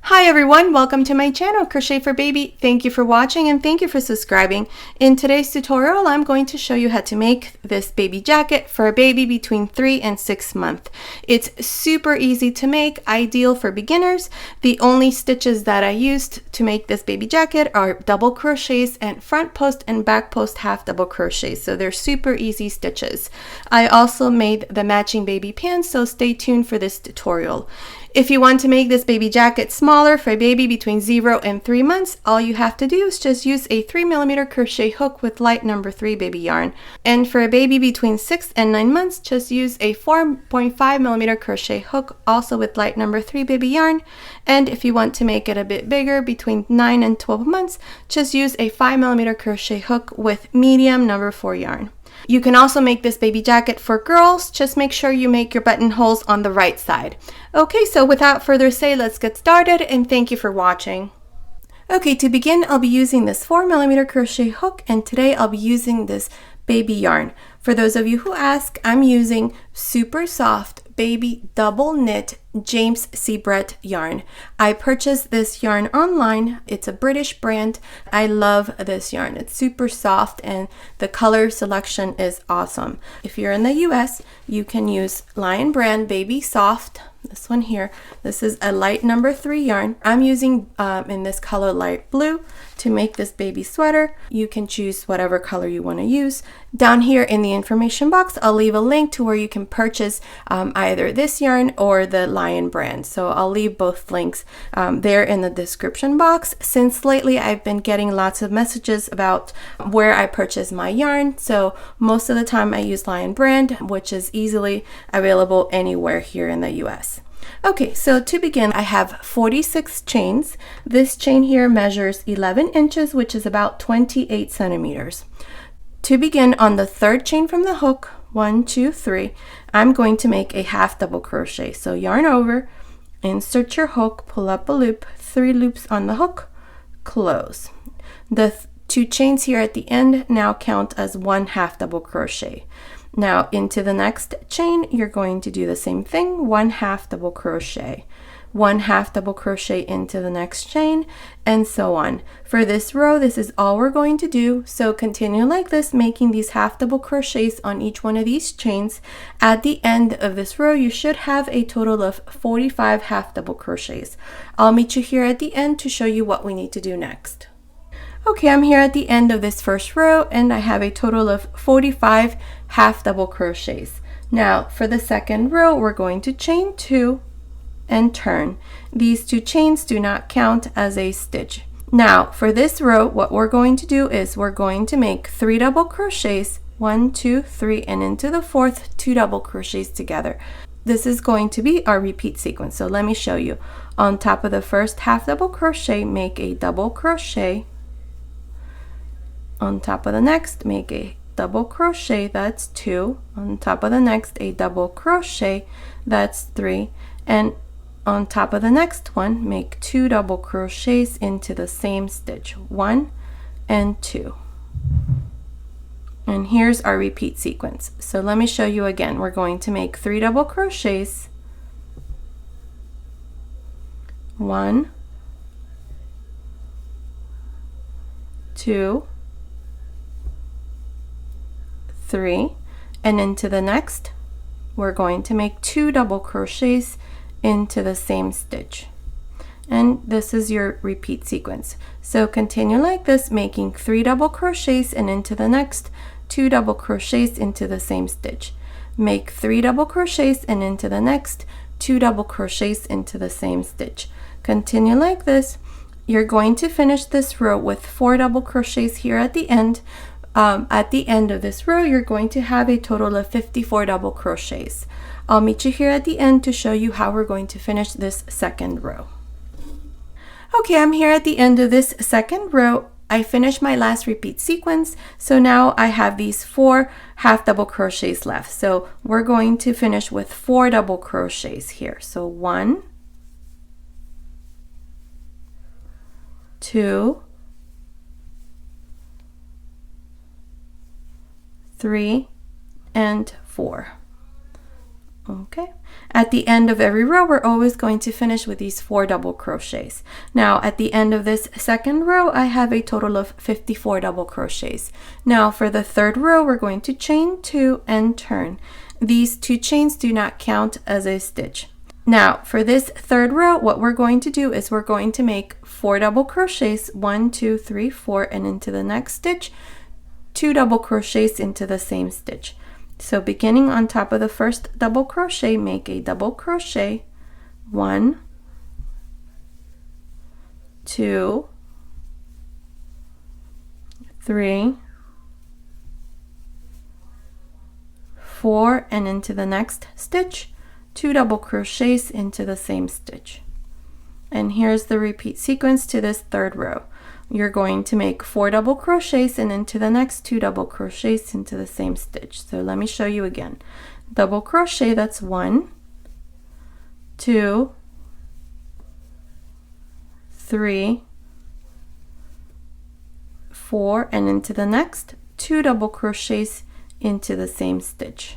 Hi everyone, welcome to my channel, Crochet for Baby. Thank you for watching and thank you for subscribing. In today's tutorial, I'm going to show you how to make this baby jacket for a baby between 3 and 6 months. It's super easy to make, ideal for beginners. The only stitches that I used to make this baby jacket are double crochets and front post and back post half double crochets. So they're super easy stitches. I also made the matching baby pants, so stay tuned for this tutorial. If you want to make this baby jacket smaller for a baby between 0 and 3 months, all you have to do is just use a 3mm crochet hook with light number 3 baby yarn. And for a baby between 6 and 9 months, just use a 4.5mm crochet hook, also with light number 3 baby yarn. And if you want to make it a bit bigger, between 9 and 12 months, just use a 5mm crochet hook with medium number 4 yarn. You can also make this baby jacket for girls. Just make sure you make your buttonholes on the right side. Okay, so without further ado, let's get started and thank you for watching. Okay, to begin, I'll be using this 4mm crochet hook, and today I'll be using this baby yarn. For those of you who ask, I'm using super soft baby double knit James C. Brett yarn. I purchased this yarn online. It's a British brand. I love this yarn. It's super soft and the color selection is awesome. If you're in the US, you can use Lion brand Baby Soft. This one here. This is a light number 3 yarn. I'm using in this color light blue to make this baby sweater. You can choose whatever color you want to use. Down here in the information box, I'll leave a link to where you can purchase either this yarn or the Lion brand. So I'll leave both links there in the description box. Since lately I've been getting lots of messages about where I purchase my yarn. So most of the time I use Lion brand, which is easily available anywhere here in the US. Okay, so to begin, I have 46 chains. This chain here measures 11 inches, which is about 28 centimeters. To begin, on the third chain from the hook, 1, 2, 3, I'm going to make a half double crochet. So yarn over, insert your hook, pull up a loop, 3 loops on the hook, close. The 2 chains here at the end now count as 1 half double crochet. Now into the next chain, you're going to do the same thing, 1 half double crochet, 1 half double crochet into the next chain, and so on. For this row, this is all we're going to do. So continue like this, making these half double crochets on each one of these chains. At the end of this row, you should have a total of 45 half double crochets. I'll meet you here at the end to show you what we need to do next. Okay, I'm here at the end of this first row and I have a total of 45 half double crochets. Now for the second row, we're going to chain 2 and turn. These 2 chains do not count as a stitch. Now for this row, what we're going to do is we're going to make 3 double crochets, 1, 2, 3, and into the fourth 2 double crochets together. This is going to be our repeat sequence. So let me show you. On top of the first half double crochet, make a double crochet. On top of the next, make a double crochet, that's 2. On top of the next, a double crochet, that's 3. And on top of the next one, make 2 double crochets into the same stitch, 1 and 2. And here's our repeat sequence. So let me show you again. We're going to make 3 double crochets, 1, 2, 3, and into the next we're going to make 2 double crochets into the same stitch, and this is your repeat sequence. So continue like this, making 3 double crochets and into the next 2 double crochets into the same stitch, make 3 double crochets and into the next 2 double crochets into the same stitch. Continue like this. You're going to finish this row with 4 double crochets here at the end. At the end of this row, you're going to have a total of 54 double crochets. I'll meet you here at the end to show you how we're going to finish this second row. Okay, I'm here at the end of this second row. I finished my last repeat sequence, so now I have these 4 half double crochets left. So we're going to finish with 4 double crochets here. So 1, 2, 3, and 4. Okay, at the end of every row, we're always going to finish with these 4 double crochets. Now, at the end of this second row, I have a total of 54 double crochets. Now, for the third row, we're going to chain 2 and turn. These 2 chains do not count as a stitch. Now, for this third row, what we're going to do is we're going to make 4 double crochets, 1, 2, 3, 4, and into the next stitch, 2 double crochets into the same stitch. So beginning on top of the first double crochet, make a double crochet, 1, 2, 3, 4, and into the next stitch, 2 double crochets into the same stitch. And here's the repeat sequence to this third row. You're going to make 4 double crochets and into the next 2 double crochets into the same stitch. So let me show you again. Double crochet, that's 1, 2, 3, 4, and into the next 2 double crochets into the same stitch.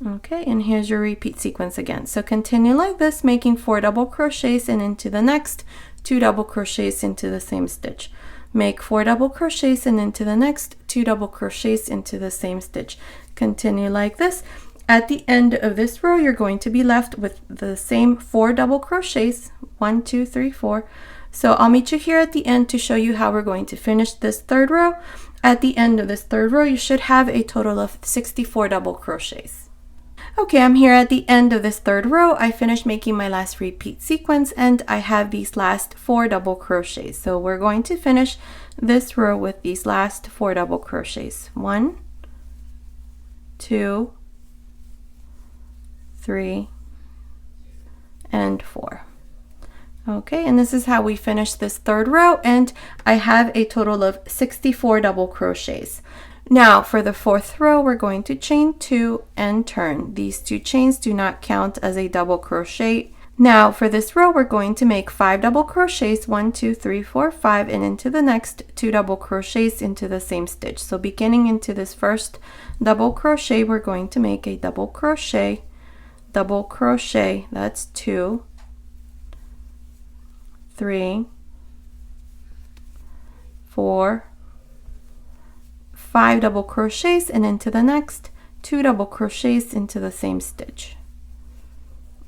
Okay, and here's your repeat sequence again. So continue like this, making 4 double crochets and into the next 2 double crochets into the same stitch. Make 4 double crochets and into the next 2 double crochets into the same stitch. Continue like this. At the end of this row, you're going to be left with the same 4 double crochets, 1, 2, 3, 4. So I'll meet you here at the end to show you how we're going to finish this third row. At the end of this third row, you should have a total of 64 double crochets. Okay, I'm here at the end of this third row. I finished making my last repeat sequence and I have these last 4 double crochets. So we're going to finish this row with these last 4 double crochets. 1, 2, 3, and 4. Okay, and this is how we finish this third row, and I have a total of 64 double crochets. Now for the fourth row, we're going to chain 2 and turn. These 2 chains do not count as a double crochet. Now for this row, we're going to make 5 double crochets, 1, 2, 3, 4, 5, and into the next 2 double crochets into the same stitch. So beginning into this first double crochet, we're going to make a double crochet, that's 2, 3, 4, 5 double crochets, and into the next 2 double crochets into the same stitch.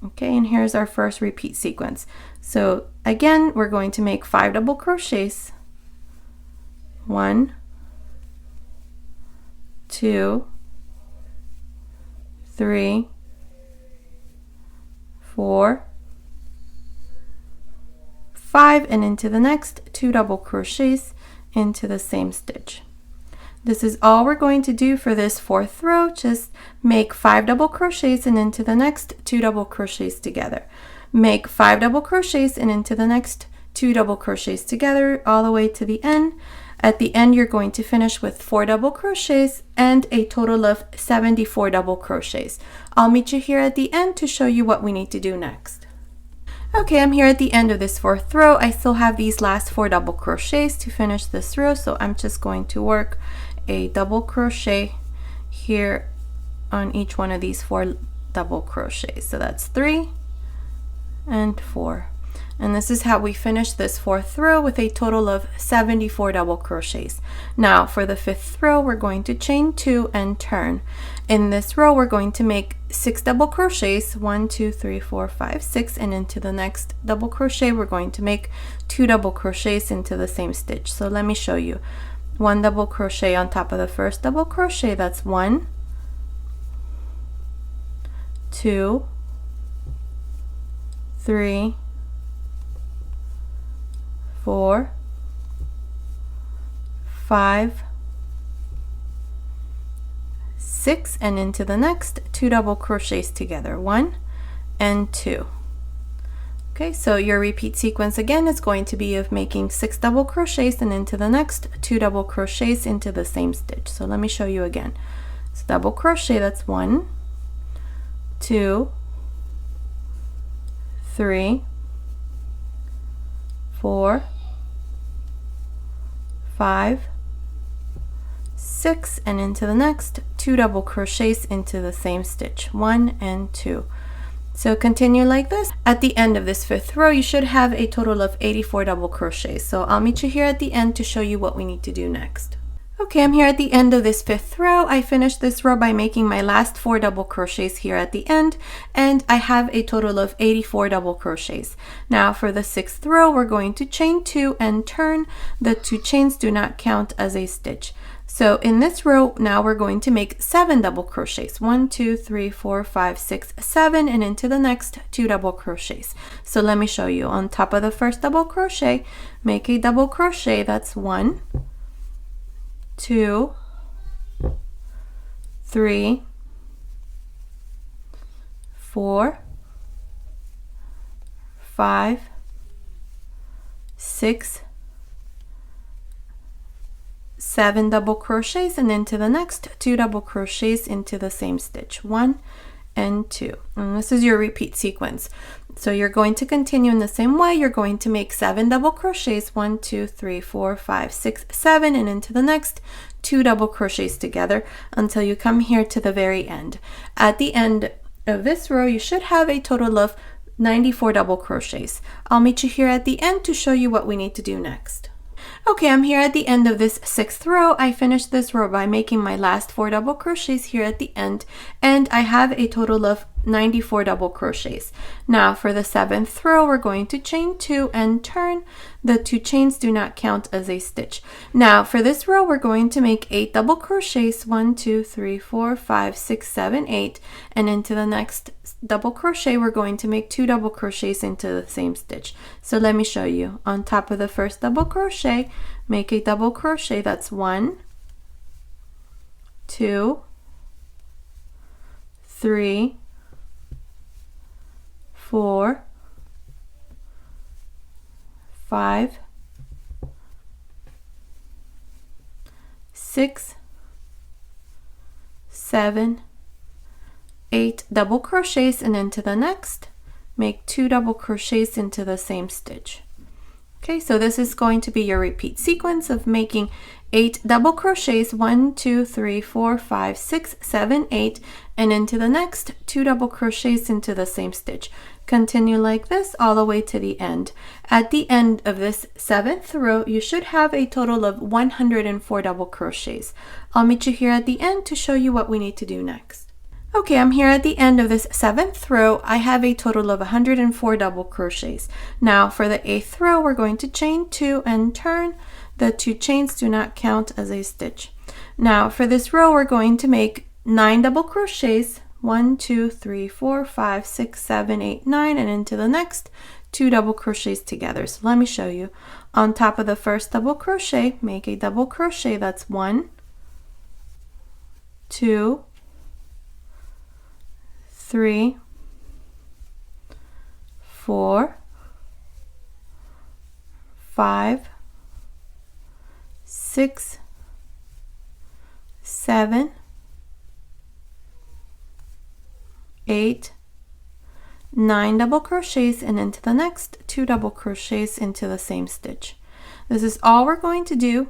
Okay, and here's our first repeat sequence. So again, we're going to make 5 double crochets, 1, 2, 3, 4, 5, and into the next 2 double crochets into the same stitch. This is all we're going to do for this fourth row. Just make 5 double crochets and into the next 2 double crochets together. Make 5 double crochets and into the next 2 double crochets together all the way to the end. At the end, you're going to finish with 4 double crochets and a total of 74 double crochets. I'll meet you here at the end to show you what we need to do next. Okay, I'm here at the end of this fourth row. I still have these last 4 double crochets to finish this row, so I'm just going to work a double crochet here on each one of these 4 double crochets. So that's 3 and 4. And this is how we finish this fourth row with a total of 74 double crochets. Now for the fifth row, we're going to chain 2 and turn. In this row, we're going to make 6 double crochets, 1, 2, 3, 4, 5, 6, and into the next double crochet, we're going to make 2 double crochets into the same stitch. So let me show you. 1 double crochet on top of the first double crochet, that's 1, 2, 3, 4, 5, 6, and into the next 2 double crochets together, 1 and 2. Okay, so your repeat sequence again is going to be of making 6 double crochets and into the next 2 double crochets into the same stitch. So let me show you again. So double crochet, that's 1, 2, 3, 4, 5, 6, and into the next 2 double crochets into the same stitch, 1 and 2. So continue like this. At the end of this 5th row, you should have a total of 84 double crochets. So I'll meet you here at the end to show you what we need to do next. Okay, I'm here at the end of this 5th row. I finished this row by making my last 4 double crochets here at the end, and I have a total of 84 double crochets. Now for the 6th row, we're going to chain 2 and turn. The 2 chains do not count as a stitch. So in this row, now we're going to make 7 double crochets. 1, 2, 3, 4, 5, 6, 7, and into the next 2 double crochets. So let me show you. On top of the first double crochet, make a double crochet. That's 1, 2, 3, 4, 5, 6, 7 double crochets, and into the next 2 double crochets into the same stitch, 1 and 2. And this is your repeat sequence. So you're going to continue in the same way. You're going to make 7 double crochets, 1, 2, 3, 4, 5, 6, 7, and into the next 2 double crochets together until you come here to the very end. At the end of this row, you should have a total of 94 double crochets. I'll meet you here at the end to show you what we need to do next. Okay, I'm here at the end of this 6th row. I finished this row by making my last 4 double crochets here at the end, and I have a total of 94 double crochets. Now for the 7th row, we're going to chain 2 and turn. The 2 chains do not count as a stitch. Now for this row, we're going to make 8 double crochets, 1, 2, 3, 4, 5, 6, 7, 8, and into the next double crochet, we're going to make 2 double crochets into the same stitch. So let me show you. On top of the first double crochet, make a double crochet. That's 1, 2, 3, 4, 5, 6, 7, 8 double crochets, and into the next make 2 double crochets into the same stitch. Okay, so this is going to be your repeat sequence of making 8 double crochets, 1, 2, 3, 4, 5, 6, 7, 8, and into the next 2 double crochets into the same stitch. Continue like this all the way to the end. At the end of this 7th row, you should have a total of 104 double crochets. I'll meet you here at the end to show you what we need to do next. Okay, I'm here at the end of this 7th row. I have a total of 104 double crochets. Now for the 8th row, we're going to chain 2 and turn. The 2 chains do not count as a stitch. Now for this row, we're going to make 9 double crochets, 1, 2, 3, 4, 5, 6, 7, 8, 9, and into the next 2 double crochets together. So let me show you. On top of the first double crochet, make a double crochet. That's 1, 2, 3, 4, 5, 6, 7, 8, 9 double crochets, and into the next 2 double crochets into the same stitch. This is all we're going to do.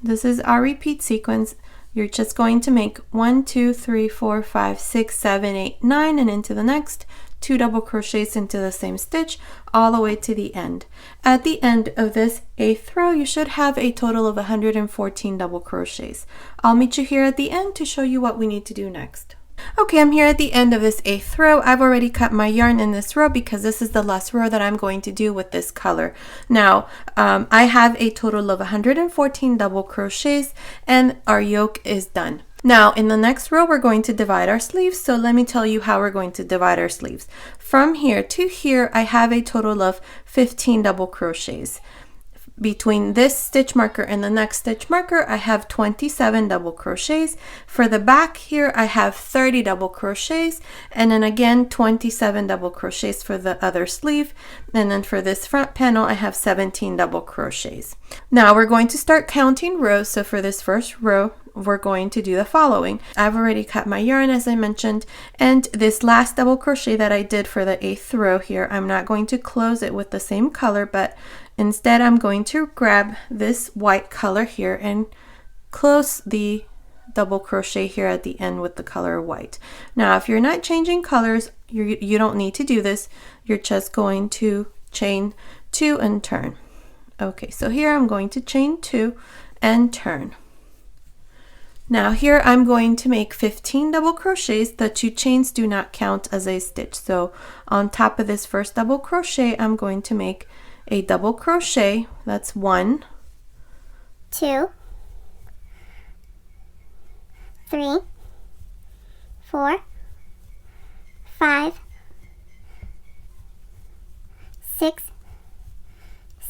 This is our repeat sequence. You're just going to make 1, 2, 3, 4, 5, 6, 7, 8, 9, and into the next 2 double crochets into the same stitch all the way to the end. At the end of this 8th row, you should have a total of 114 double crochets. I'll meet you here at the end to show you what we need to do next. Okay, I'm here at the end of this 8th row. I've already cut my yarn in this row because this is the last row that I'm going to do with this color. Now, I have a total of 114 double crochets and our yoke is done. Now, in the next row, we're going to divide our sleeves. So let me tell you how we're going to divide our sleeves. From here to here, I have a total of 15 double crochets. Between this stitch marker and the next stitch marker, I have 27 double crochets. For the back here, I have 30 double crochets, and then again 27 double crochets for the other sleeve. And then for this front panel, I have 17 double crochets. Now we're going to start counting rows. So for this first row, we're going to do the following. I've already cut my yarn, as I mentioned, and this last double crochet that I did for the 8th row here, I'm not going to close it with the same color, but instead I'm going to grab this white color here and close the double crochet here at the end with the color white. Now if you're not changing colors, you don't need to do this. You're just going to chain 2 and turn. Okay, so here I'm going to chain 2 and turn. Now here I'm going to make 15 double crochets. The 2 chains do not count as a stitch. So on top of this first double crochet, I'm going to make a double crochet. That's 1, 2, 3, 4, 5, 6,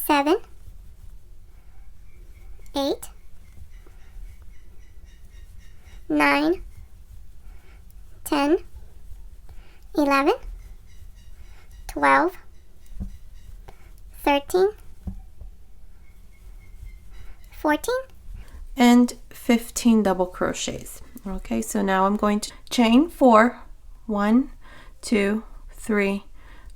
7, 8, 9, 10, 11, 12, 13, 14, and 15 double crochets. Okay, so now I'm going to chain 4, 1, 2, 3,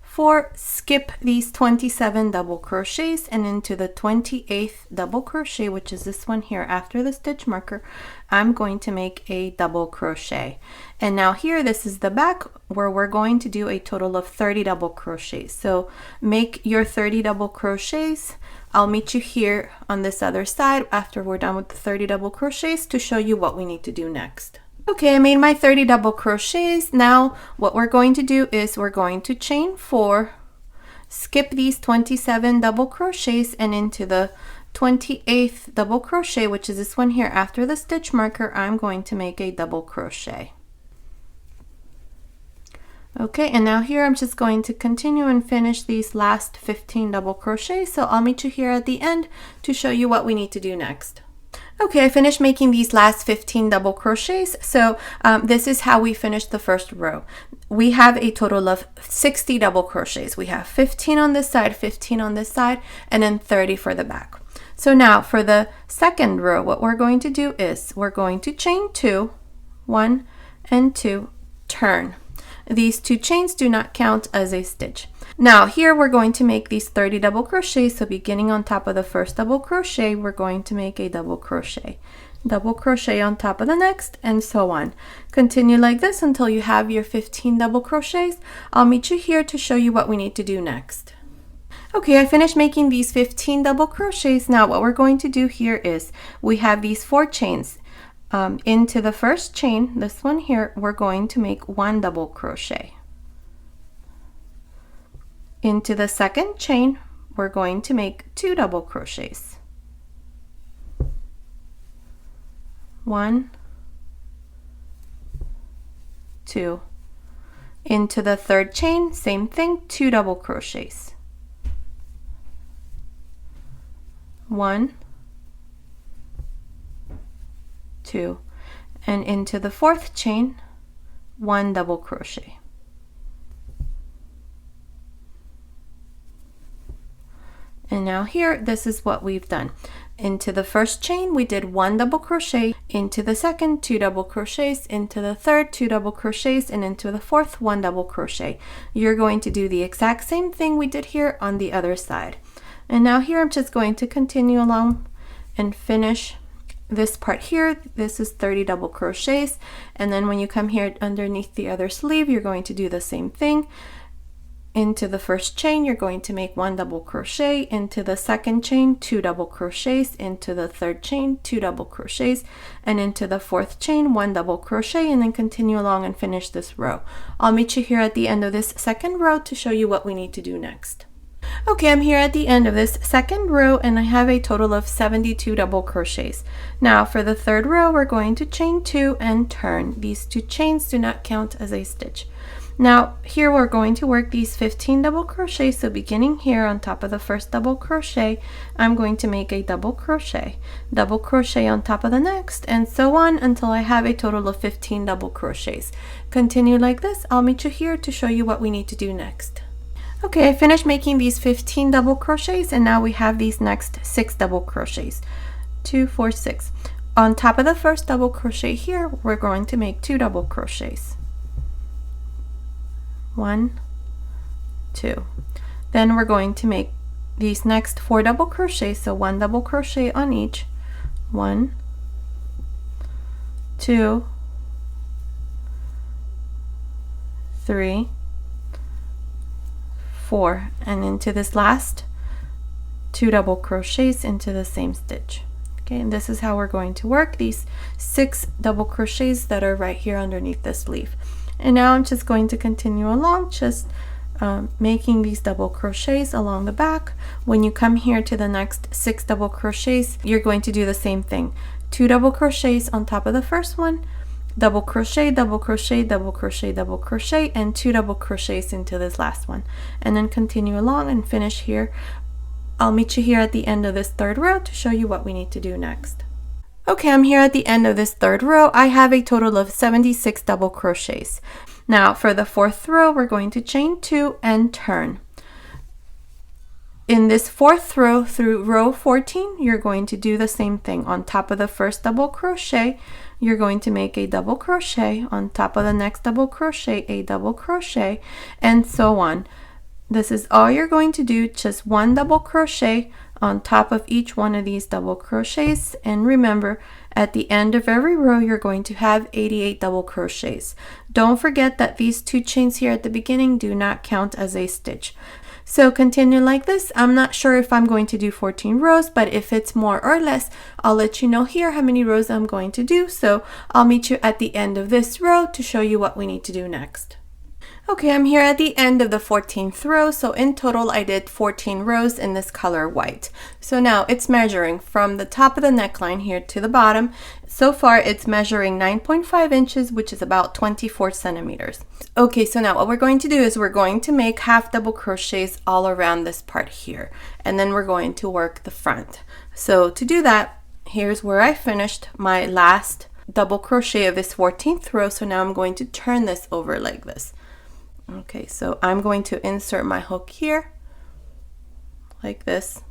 4, skip these 27 double crochets, and into the 28th double crochet, which is this one here after the stitch marker, I'm going to make a double crochet. And now here, this is the back where we're going to do a total of 30 double crochets. So make your 30 double crochets. I'll meet you here on this other side after we're done with the 30 double crochets to show you what we need to do next. Okay, I made my 30 double crochets. Now what we're going to do is we're going to chain 4, skip these 27 double crochets, and into the 28th double crochet, which is this one here after the stitch marker, I'm going to make a double crochet. Okay, and now here I'm just going to continue and finish these last 15 double crochets. So I'll meet you here at the end to show you what we need to do next. Okay, I finished making these last 15 double crochets. So this is how we finished the first row. We have a total of 60 double crochets. We have 15 on this side, 15 on this side, and then 30 for the back. So now for the second row, what we're going to do is we're going to chain 2, 1 and 2, turn. These 2 chains do not count as a stitch. Now here we're going to make these 30 double crochets. So beginning on top of the first double crochet, we're going to make a double crochet on top of the next, and so on. Continue like this until you have your 15 double crochets. I'll meet you here to show you what we need to do next. Okay, I finished making these 15 double crochets. Now what we're going to do here is we have these 4 chains. Into the first chain, this one here, we're going to make 1 double crochet. Into the second chain, we're going to make 2 double crochets. 1, 2. Into the third chain, same thing, 2 double crochets. 1, 2, and into the fourth chain, 1 double crochet. And now here, this is what we've done. Into the first chain, we did 1 double crochet, into the second, 2 double crochets, into the third, 2 double crochets, and into the fourth, 1 double crochet. You're going to do the exact same thing we did here on the other side. And now here, I'm just going to continue along and finish this part here. This is 30 double crochets, and then when you come here underneath the other sleeve, you're going to do the same thing. Into the first chain, you're going to make 1 double crochet, into the second chain, 2 double crochets, into the third chain, 2 double crochets, and into the fourth chain, 1 double crochet, and then continue along and finish this row. I'll meet you here at the end of this second row to show you what we need to do next. Okay, I'm here at the end of this second row, and I have a total of 72 double crochets. Now for the third row, we're going to chain 2 and turn. These 2 chains do not count as a stitch. Now here we're going to work these 15 double crochets. So beginning here on top of the first double crochet, I'm going to make a double crochet on top of the next, and so on until I have a total of 15 double crochets. Continue like this. I'll meet you here to show you what we need to do next. Okay, I finished making these 15 double crochets, and now we have these next 6 double crochets. 2, 4, 6. On top of the first double crochet here, we're going to make 2 double crochets. 1, 2. Then we're going to make these next 4 double crochets, so 1 double crochet on each. 1, 2, 3, 4, and into this last 2 double crochets into the same stitch. Okay, and this is how we're going to work these 6 double crochets that are right here underneath this leaf. And now I'm just going to continue along, just making these double crochets along the back. When you come here to the next 6 double crochets, you're going to do the same thing. 2 double crochets on top of the first one, double crochet, double crochet, double crochet, double crochet, and 2 double crochets into this last one. And then continue along and finish here. I'll meet you here at the end of this 3rd row to show you what we need to do next. Okay, I'm here at the end of this 3rd row. I have a total of 76 double crochets. Now for the 4th row, we're going to chain 2 and turn. In this 4th row through row 14, you're going to do the same thing. On top of the first double crochet, you're going to make a double crochet. On top of the next double crochet, a double crochet, and so on. This is all you're going to do, just 1 double crochet on top of each one of these double crochets. And remember, at the end of every row, you're going to have 88 double crochets. Don't forget that these 2 chains here at the beginning do not count as a stitch. So continue like this. I'm not sure if I'm going to do 14 rows, but if it's more or less, I'll let you know here how many rows I'm going to do. So I'll meet you at the end of this row to show you what we need to do next. Okay, I'm here at the end of the 14th row. So in total, I did 14 rows in this color white. So now it's measuring from the top of the neckline here to the bottom. So far, it's measuring 9.5 inches, which is about 24 centimeters. Okay, so now what we're going to do is we're going to make half double crochets all around this part here. And then we're going to work the front. So to do that, here's where I finished my last double crochet of this 14th row. So now I'm going to turn this over like this. Okay, so I'm going to insert my hook here like this.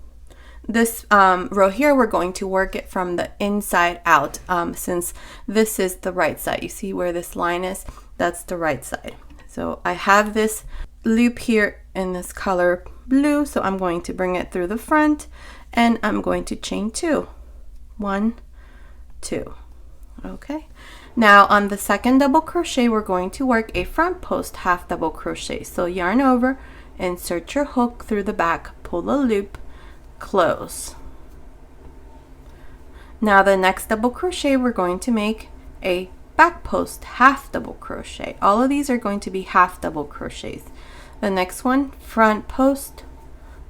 This row here, we're going to work it from the inside out, since this is the right side. You see where this line is? That's the right side. So I have this loop here in this color blue, so I'm going to bring it through the front, and I'm going to chain 2. 1, 2. Okay. Now on the 2nd double crochet, we're going to work a front post half double crochet. So yarn over, insert your hook through the back, pull a loop, close. Now the next double crochet, we're going to make a back post half double crochet. All of these are going to be half double crochets. The next one, front post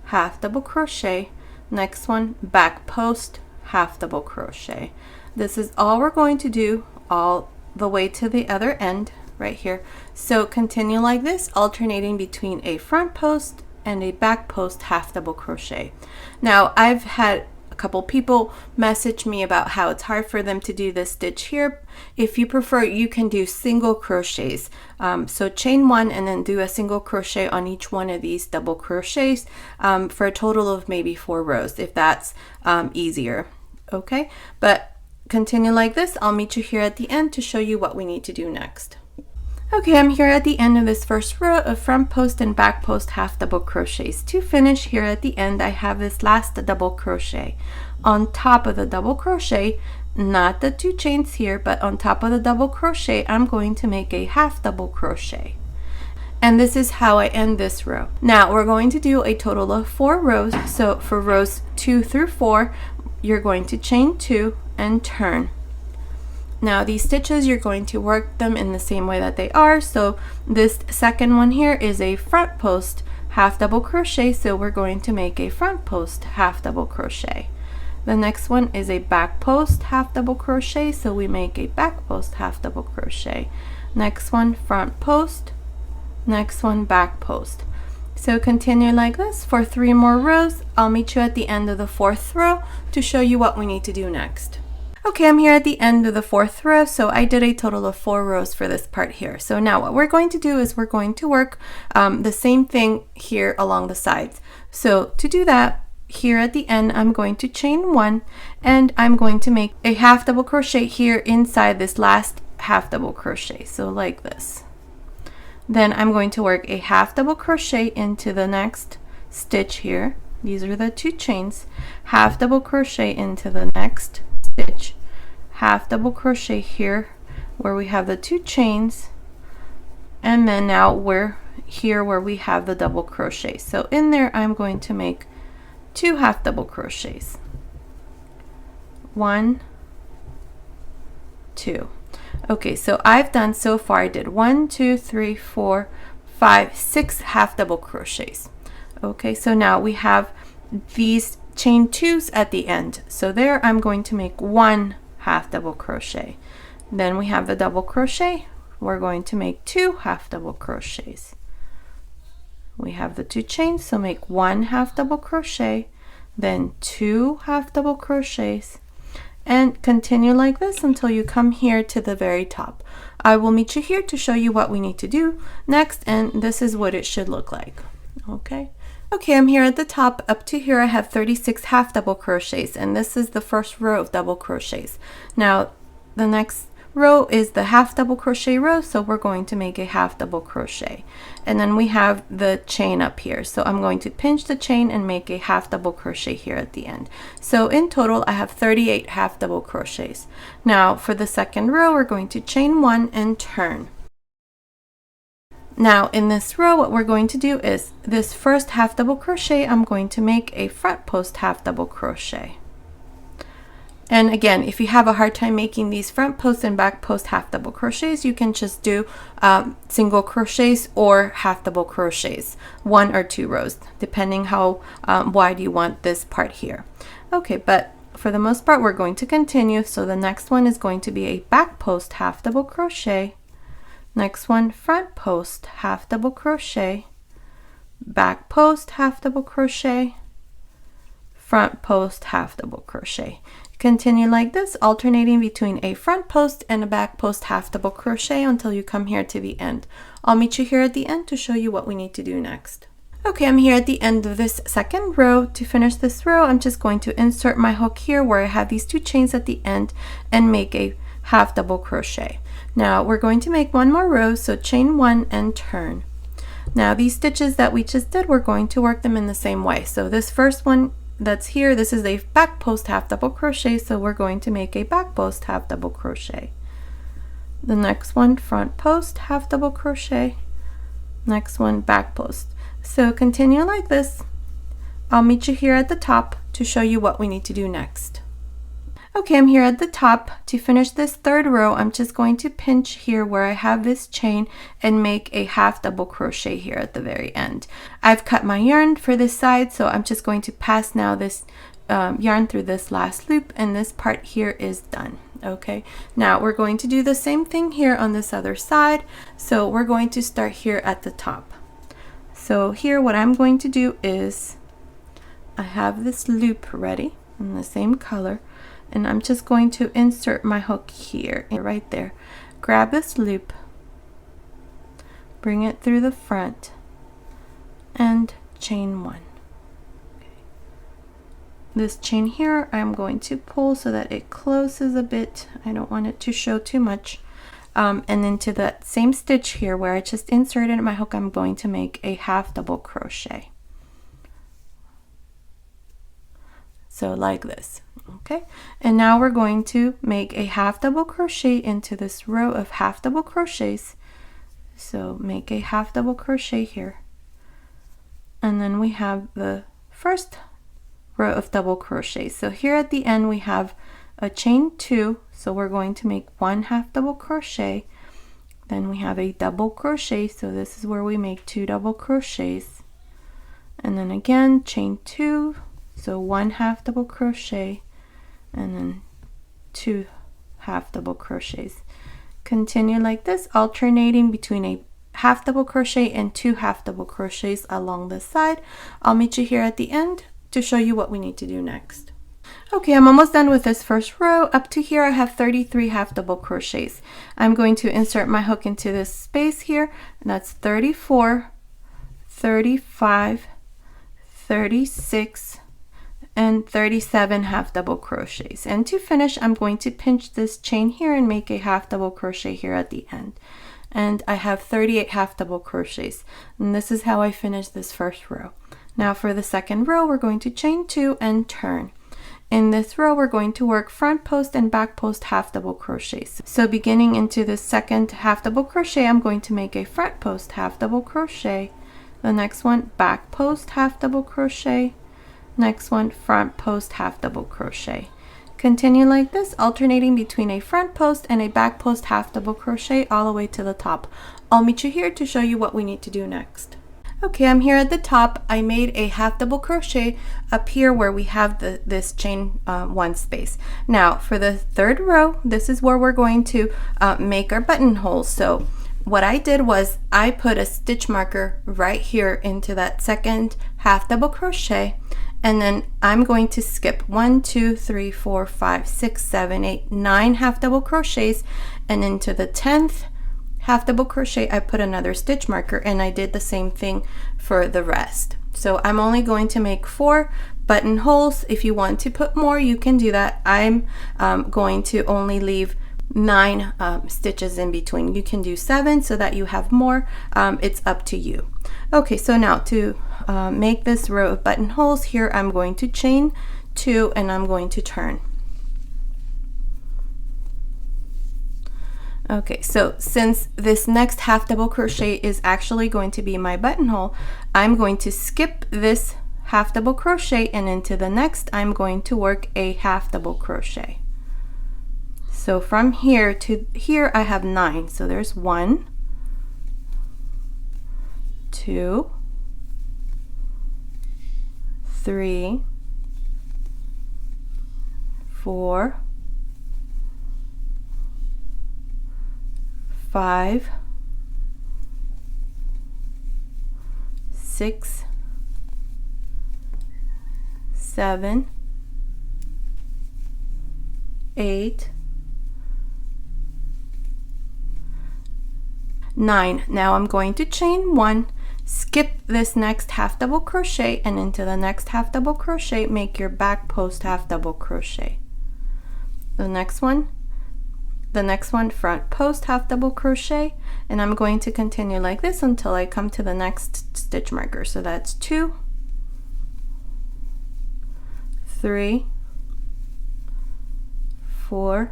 half double crochet. Next one, back post half double crochet. This is all we're going to do all the way to the other end right here. So continue like this, alternating between a front post and a back post half double crochet. Now I've had a couple people message me about how it's hard for them to do this stitch here. If you prefer, you can do single crochets. So chain 1 and then do a single crochet on each one of these double crochets for a total of maybe 4 rows if that's easier. Okay, but continue like this. I'll meet you here at the end to show you what we need to do next. Okay, I'm here at the end of this first row of front post and back post half double crochets. To finish here at the end, I have this last double crochet. On top of the double crochet, not the 2 chains here, but on top of the double crochet, I'm going to make a half double crochet. And this is how I end this row. Now we're going to do a total of 4 rows. So for rows 2 through 4, you're going to chain 2 and turn. Now these stitches, you're going to work them in the same way that they are. So this second one here is a front post half double crochet, so we're going to make a front post half double crochet. The next one is a back post half double crochet, so we make a back post half double crochet. Next one, front post. Next one, back post. So continue like this for 3 more rows. I'll meet you at the end of the 4th row to show you what we need to do next. Okay, I'm here at the end of the 4th row, so I did a total of 4 rows for this part here. So now what we're going to do is we're going to work the same thing here along the sides. So to do that, here at the end, I'm going to chain 1, and I'm going to make a half double crochet here inside this last half double crochet, so like this. Then I'm going to work a half double crochet into the next stitch here. These are the 2 chains. Half double crochet into the next stitch, half double crochet here where we have the 2 chains, and then now we're here where we have the double crochet. So in there I'm going to make 2 half double crochets. 1, 2. Okay, so I've done so far, I did 1, 2, 3, 4, 5, 6 half double crochets. Okay, so now we have these chain 2s at the end. So there I'm going to make 1 half double crochet. Then we have the double crochet. We're going to make 2 half double crochets. We have the 2 chains, so make 1 half double crochet, then 2 half double crochets, and continue like this until you come here to the very top. I will meet you here to show you what we need to do next, and this is what it should look like. Okay, I'm here at the top. Up to here I have 36 half double crochets, and this is the first row of double crochets. Now the next row is the half double crochet row, so we're going to make a half double crochet, and then we have the chain up here, so I'm going to pinch the chain and make a half double crochet here at the end. So in total I have 38 half double crochets. Now for the second row we're going to chain 1 and turn. Now in this row what we're going to do is this first half double crochet I'm going to make a front post half double crochet. And again, if you have a hard time making these front post and back post half double crochets, you can just do single crochets or half double crochets, 1 or 2 rows, depending how wide you want this part here. Okay, but for the most part, we're going to continue. So the next one is going to be a back post half double crochet. Next one, front post half double crochet, back post half double crochet, front post half double crochet. Continue like this, alternating between a front post and a back post half double crochet until you come here to the end. I'll meet you here at the end to show you what we need to do next. Okay, I'm here at the end of this second row. To finish this row, I'm just going to insert my hook here where I have these 2 chains at the end and make a half double crochet. Now we're going to make 1 more row, so chain 1 and turn. Now these stitches that we just did, we're going to work them in the same way. So this first one that's here, this is a back post half double crochet, so we're going to make a back post half double crochet. The next one, front post half double crochet. Next one, back post. So continue like this. I'll meet you here at the top to show you what we need to do next. Okay, I'm here at the top. To finish this third row, I'm just going to pinch here where I have this chain and make a half double crochet here at the very end. I've cut my yarn for this side, so I'm just going to pass now this yarn through this last loop, and this part here is done. Okay, now we're going to do the same thing here on this other side. So we're going to start here at the top. So here what I'm going to do is I have this loop ready in the same color, and I'm just going to insert my hook here, right there. Grab this loop, bring it through the front, and chain 1. Okay. This chain here, I'm going to pull so that it closes a bit. I don't want it to show too much. And then to that same stitch here where I just inserted my hook, I'm going to make a half double crochet. So like this. Okay, and now we're going to make a half double crochet into this row of half double crochets. So make a half double crochet here, and then we have the first row of double crochets. So here at the end we have a chain 2, so we're going to make 1 half double crochet. Then we have a double crochet, so this is where we make 2 double crochets, and then again chain 2, so 1 half double crochet, and then 2 half double crochets. Continue like this, alternating between a half double crochet and 2 half double crochets along the side. I'll meet you here at the end to show you what we need to do next. Okay, I'm almost done with this first row. Up to here I have 33 half double crochets. I'm going to insert my hook into this space here, and that's 34, 35, 36, and 37 half double crochets. And to finish, I'm going to pinch this chain here and make a half double crochet here at the end. And I have 38 half double crochets, and this is how I finish this first row. Now for the second row, we're going to chain 2 and turn. in this row we're going to work front post and back post half double crochets. So beginning into the second half double crochet, I'm going to make a front post half double crochet, the next one back post half double crochet, next one front post half double crochet. Continue like this, alternating between a front post and a back post half double crochet all the way to the top. I'll meet you here to show you what we need to do next. Okay, I'm here at the top. I made a half double crochet up here where we have this chain one space. Now for the third row, this is where we're going to make our buttonholes. So what I did was I put a stitch marker right here into that second half double crochet, and then I'm going to skip 1, 2, 3, 4, 5, 6, 7, 8, 9 half double crochets, and into the 10th half double crochet I put another stitch marker, and I did the same thing for the rest. So I'm only going to make 4 buttonholes. If you want to put more, you can do that. I'm going to only leave 9 stitches in between. You can do 7 so that you have more. It's up to you. Okay, so now to make this row of buttonholes, here I'm going to chain 2 and I'm going to turn. Okay, so since this next half double crochet is actually going to be my buttonhole, I'm going to skip this half double crochet, and into the next I'm going to work a half double crochet. So from here to here I have 9. So there's 1, 2, 3, 4, 5, 6, 7, 8, 9. Now I'm going to chain 1, skip this next half double crochet, and into the next half double crochet make your back post half double crochet. The next one front post half double crochet, and I'm going to continue like this until I come to the next stitch marker. So that's 2, 3, 4,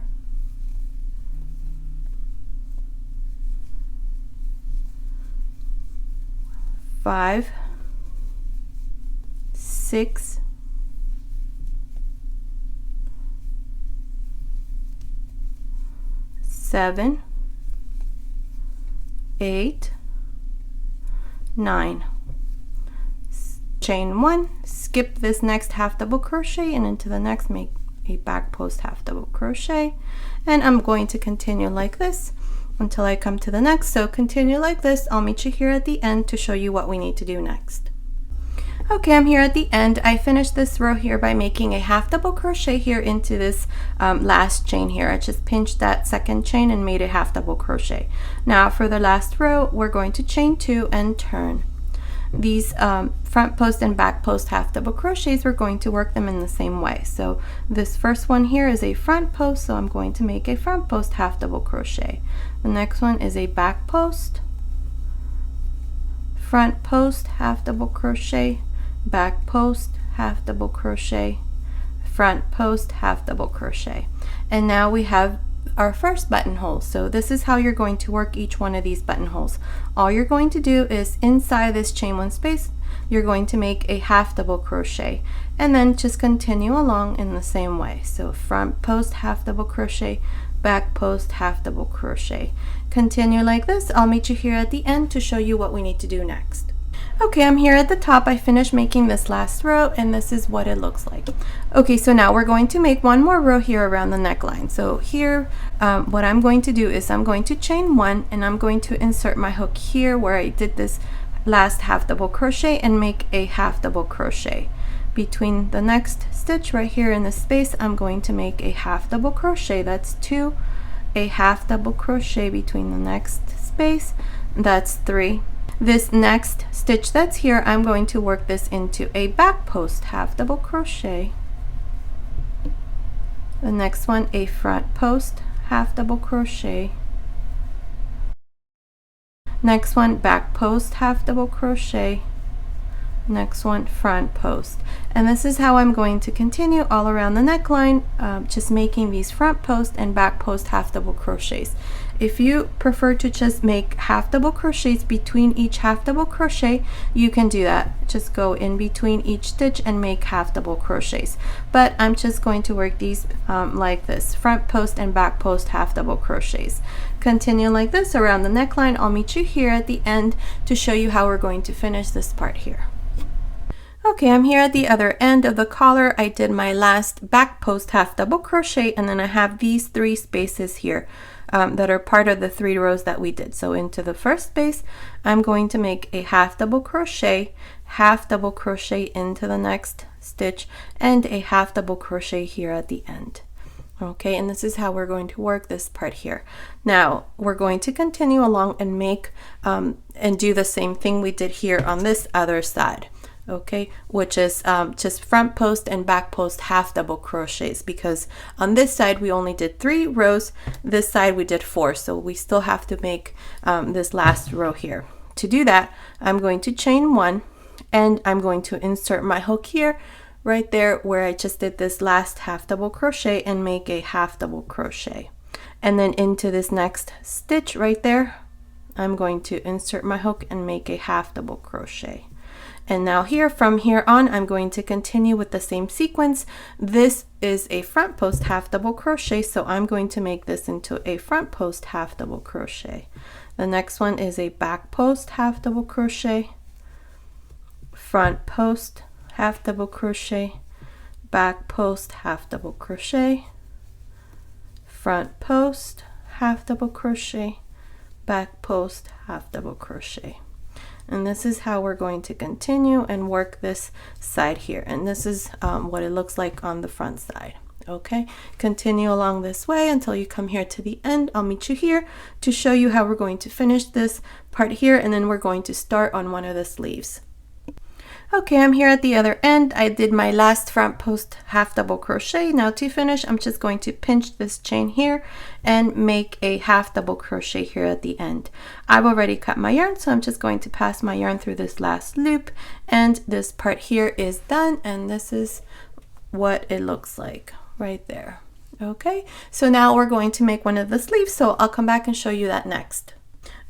5, 6, 7, 8, 9. Chain 1, skip this next half double crochet, and into the next make a back post half double crochet, and I'm going to continue like this until I come to the next. So continue like this. I'll meet you here at the end to show you what we need to do next. Okay, I'm here at the end. I finished this row here by making a half double crochet here into this last chain here. I just pinched that second chain and made a half double crochet. Now for the last row, we're going to chain 2 and turn. These front post and back post half double crochets, we're going to work them in the same way. So this first one here is a front post, so I'm going to make a front post half double crochet. The next one is a back post, front post half double crochet, back post half double crochet, front post half double crochet. And now we have our first buttonhole. So this is how you're going to work each one of these buttonholes. All you're going to do is inside this chain 1 space, you're going to make a half double crochet, and then just continue along in the same way. So front post half double crochet, back post half double crochet. Continue like this. I'll meet you here at the end to show you what we need to do next. Okay, I'm here at the top. I finished making this last row, and this is what it looks like. Okay, so now we're going to make one more row here around the neckline. So here, what I'm going to do is I'm going to chain 1, and I'm going to insert my hook here where I did this last half double crochet and make a half double crochet. Between the next stitch right here in this space, I'm going to make a half double crochet. That's 2, a half double crochet between the next space. That's 3. This next stitch that's here, I'm going to work this into a back post half double crochet. The next one, a front post half double crochet. Next one, back post half double crochet. next one front post. And this is how I'm going to continue all around the neckline, just making these front post and back post half double crochets. If you prefer to just make half double crochets between each half double crochet, you can do that. Just go in between each stitch and make half double crochets. But I'm just going to work these like this, front post and back post half double crochets. Continue like this around the neckline. I'll meet you here at the end to show you how we're going to finish this part here. Okay, I'm here at the other end of the collar. I did my last back post half double crochet, and then I have these 3 spaces here that are part of the 3 rows that we did. So into the first space, I'm going to make a half double crochet into the next stitch, and a half double crochet here at the end. Okay, and this is how we're going to work this part here. Now we're going to continue along and make and do the same thing we did here on this other side. Okay, which is just front post and back post half double crochets, because on this side we only did 3 rows, this side we did 4, so we still have to make this last row here. To do that, I'm going to chain 1, and I'm going to insert my hook here right there where I just did this last half double crochet and make a half double crochet. And then into this next stitch right there, I'm going to insert my hook and make a half double crochet. And now here, from here on, I'm going to continue with the same sequence. This is a front post half double crochet, so I'm going to make this into a front post half double crochet. The next one is a back post half double crochet, front post half double crochet, back post half double crochet, front post half double crochet, back post half double crochet. And this is how we're going to continue and work this side here. And this is what it looks like on the front side. Okay, continue along this way until you come here to the end. I'll meet you here to show you how we're going to finish this part here, and then we're going to start on one of the sleeves. Okay, I'm here at the other end. I did my last front post half double crochet. Now to finish, I'm just going to pinch this chain here and make a half double crochet here at the end. I've already cut my yarn, so I'm just going to pass my yarn through this last loop, and this part here is done, and this is what it looks like right there. Okay, so now we're going to make one of the sleeves, so I'll come back and show you that next.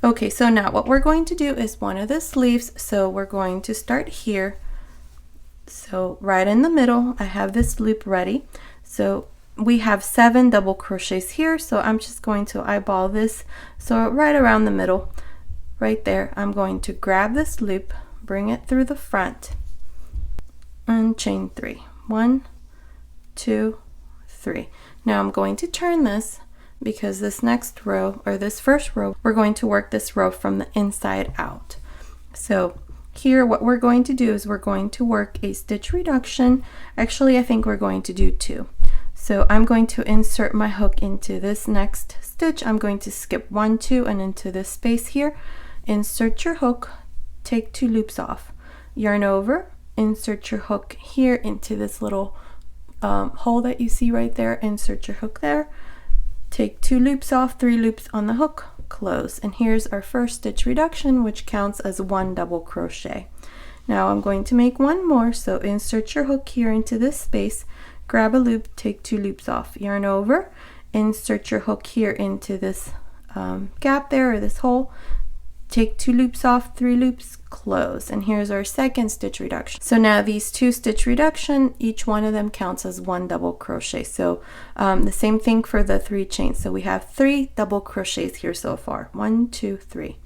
Okay, so now what we're going to do is one of the sleeves. So we're going to start here. So right in the middle, I have this loop ready. So we have 7 double crochets here. So I'm just going to eyeball this. So right around the middle, right there, I'm going to grab this loop, bring it through the front, and chain 3. 1, 2, 3. Now I'm going to turn this, because this next row, or this first row, we're going to work this row from the inside out. So here what we're going to do is we're going to work a stitch reduction. Actually, I think we're going to do 2. So I'm going to insert my hook into this next stitch. I'm going to skip 1, 2, and into this space here. Insert your hook, take 2 loops off, yarn over, insert your hook here into this little hole that you see right there, insert your hook there, take 2 loops off, 3 loops on the hook, close. And here's our first stitch reduction, which counts as 1 double crochet. Now I'm going to make 1 more, so insert your hook here into this space, grab a loop, take 2 loops off, yarn over, insert your hook here into this gap there, or this hole, take 2 loops off, 3 loops, close. And here's our second stitch reduction. So now these 2 stitch reduction, each one of them counts as 1 double crochet. So the same thing for the 3 chains. So we have 3 double crochets here so far. 1, 2, 3.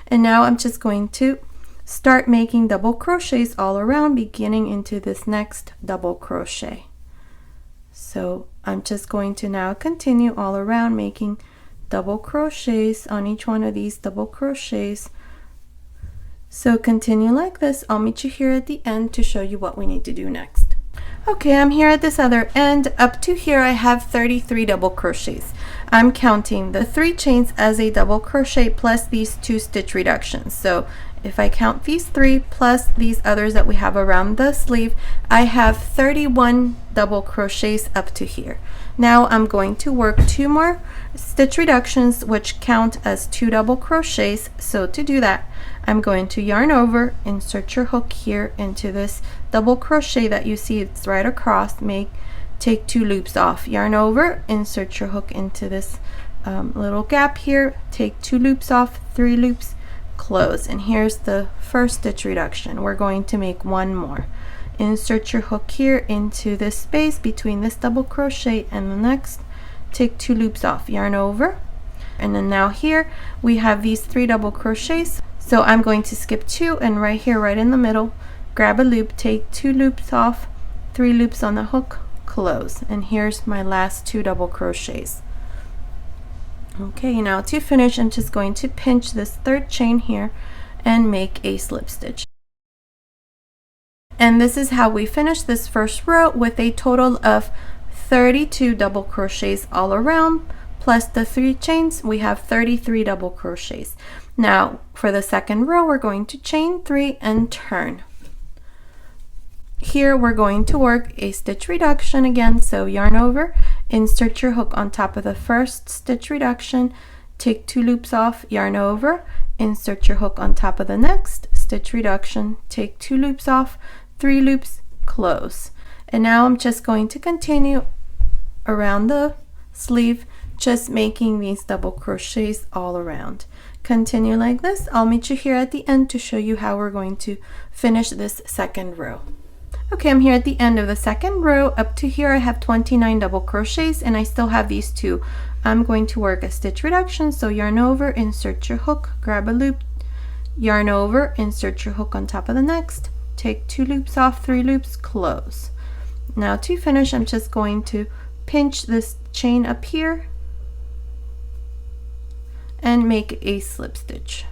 And now I'm just going to start making double crochets all around, beginning into this next double crochet. So I'm just going to now continue all around making double crochets on each one of these double crochets. So continue like this. I'll meet you here at the end to show you what we need to do next. Okay, I'm here at this other end. Up to here I have 33 double crochets. I'm counting the 3 chains as a double crochet plus these 2 stitch reductions. So if I count these 3 plus these others that we have around the sleeve, I have 31 double crochets up to here. Now I'm going to work 2 more stitch reductions, which count as 2 double crochets. So to do that, I'm going to yarn over, insert your hook here into this double crochet that you see it's right across. Take 2 loops off, yarn over, insert your hook into this little gap here, take 2 loops off, 3 loops, close. And here's the first stitch reduction. We're going to make 1 more. Insert your hook here into this space between this double crochet and the next, take 2 loops off, yarn over, and then now here we have these 3 double crochets. So I'm going to skip 2, and right here, right in the middle, grab a loop, take 2 loops off, 3 loops on the hook, close. And here's my last 2 double crochets. Okay, now to finish, I'm just going to pinch this 3rd chain here and make a slip stitch. And this is how we finish this first row with a total of 32 double crochets all around, plus the 3 chains. We have 33 double crochets. Now for the second row, we're going to chain 3 and turn. Here we're going to work a stitch reduction again, so yarn over, insert your hook on top of the first stitch reduction, take 2 loops off, yarn over, insert your hook on top of the next stitch reduction, take 2 loops off, 3 loops, close. And now I'm just going to continue around the sleeve, just making these double crochets all around. Continue like this. I'll meet you here at the end to show you how we're going to finish this second row. Okay, I'm here at the end of the second row. Up to here I have 29 double crochets, and I still have these 2. I'm going to work a stitch reduction, so yarn over, insert your hook, grab a loop, yarn over, insert your hook on top of the next, take 2 loops off, 3 loops, close. Now to finish, I'm just going to pinch this chain up here and make a slip stitch.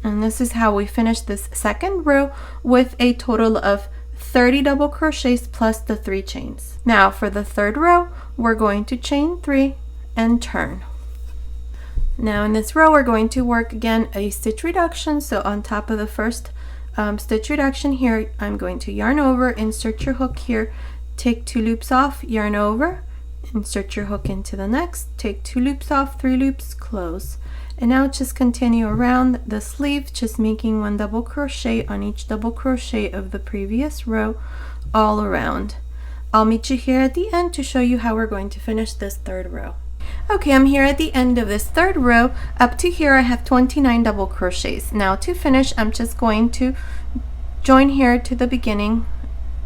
And this is how we finish this second row with a total of 30 double crochets plus the 3 chains. Now for the third row, we're going to chain 3 and turn. Now in this row, we're going to work again a stitch reduction. So on top of the first stitch reduction here, I'm going to yarn over, insert your hook here, take 2 loops off, yarn over, insert your hook into the next, take 2 loops off, 3 loops, close. And now just continue around the sleeve, just making 1 double crochet on each double crochet of the previous row all around. I'll meet you here at the end to show you how we're going to finish this third row. Okay, I'm here at the end of this third row. Up to here I have 29 double crochets. Now to finish, I'm just going to join here to the beginning.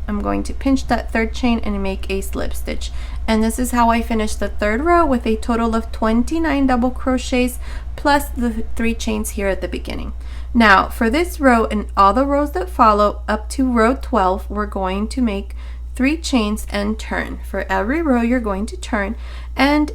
I'm going to pinch that 3rd chain and make a slip stitch. And this is how I finish the third row with a total of 29 double crochets plus the 3 chains here at the beginning. Now for this row and all the rows that follow up to row 12, we're going to make 3 chains and turn. For every row you're going to turn, and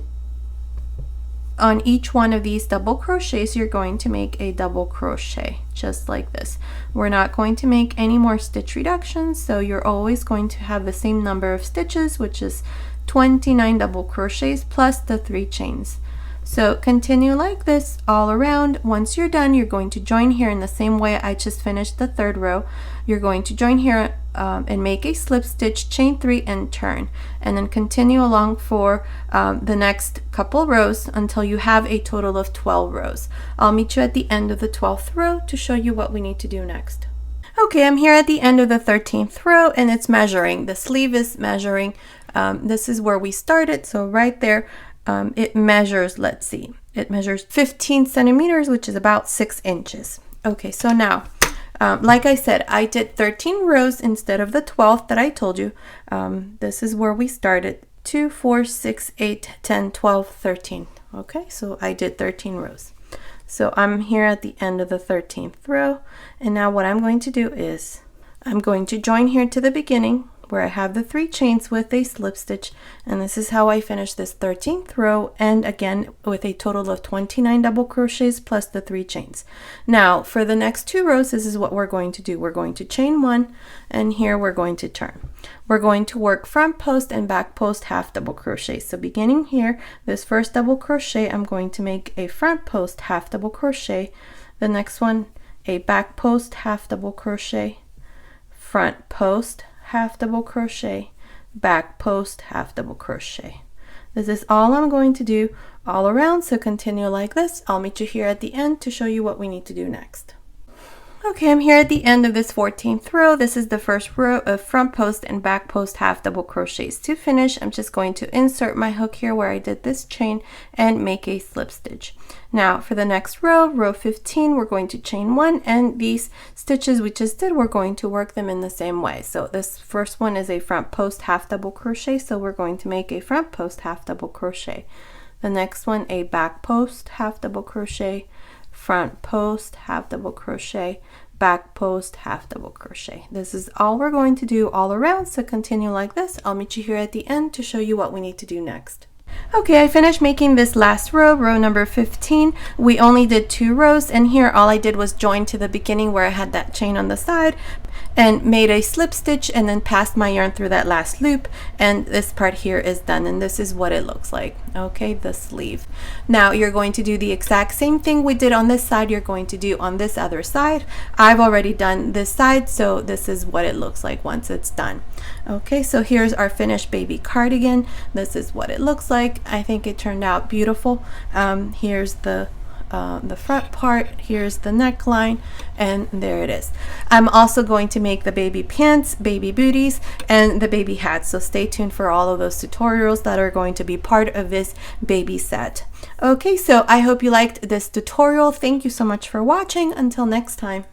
on each one of these double crochets you're going to make a double crochet, just like this. We're not going to make any more stitch reductions, so you're always going to have the same number of stitches, which is 29 double crochets plus the 3 chains. So continue like this all around. Once you're done, you're going to join here in the same way I just finished the third row. You're going to join here and make a slip stitch, chain 3 and turn, and then continue along for the next couple rows until you have a total of 12 rows. I'll meet you at the end of the 12th row to show you what we need to do next. Okay, I'm here at the end of the 13th row, and it's measuring. The sleeve is measuring. This is where we started, so right there it measures, let's see, it measures 15 centimeters, which is about 6 inches. Okay, so now like I said, I did 13 rows instead of the 12th that I told you. This is where we started: 2, 4, 6, 8, 10, 12, 13. Okay, so I did 13 rows. So I'm here at the end of the 13th row, and now what I'm going to do is I'm going to join here to the beginning where I have the 3 chains with a slip stitch, and this is how I finish this 13th row, and again with a total of 29 double crochets plus the 3 chains. Now for the next 2 rows, this is what we're going to do. We're going to chain 1, and here we're going to turn. We're going to work front post and back post half double crochet. So beginning here, this first double crochet, I'm going to make a front post half double crochet, the next one a back post half double crochet, front post half double crochet, back post half double crochet. This is all I'm going to do all around, so continue like this. I'll meet you here at the end to show you what we need to do next. Okay, I'm here at the end of this 14th row. This is the first row of front post and back post half double crochets. To finish, I'm just going to insert my hook here where I did this chain and make a slip stitch. Now for the next row, row 15, we're going to chain 1, and these stitches we just did, we're going to work them in the same way. So this first one is a front post half double crochet, so we're going to make a front post half double crochet. The next one, a back post half double crochet, front post half double crochet, back post half double crochet. This is all we're going to do all around, so continue like this. I'll meet you here at the end to show you what we need to do next. Okay, I finished making this last row, row number 15. We only did 2 rows, and here all I did was join to the beginning where I had that chain on the side and made a slip stitch and then passed my yarn through that last loop, and this part here is done, and this is what it looks like. Okay, the sleeve. Now you're going to do the exact same thing we did on this side, you're going to do on this other side. I've already done this side, so this is what it looks like once it's done. Okay, so here's our finished baby cardigan. This is what it looks like. I think it turned out beautiful. Here's the front part, here's the neckline, and there it is. I'm also going to make the baby pants, baby booties, and the baby hats, so stay tuned for all of those tutorials that are going to be part of this baby set. Okay, so I hope you liked this tutorial. Thank you so much for watching. Until next time.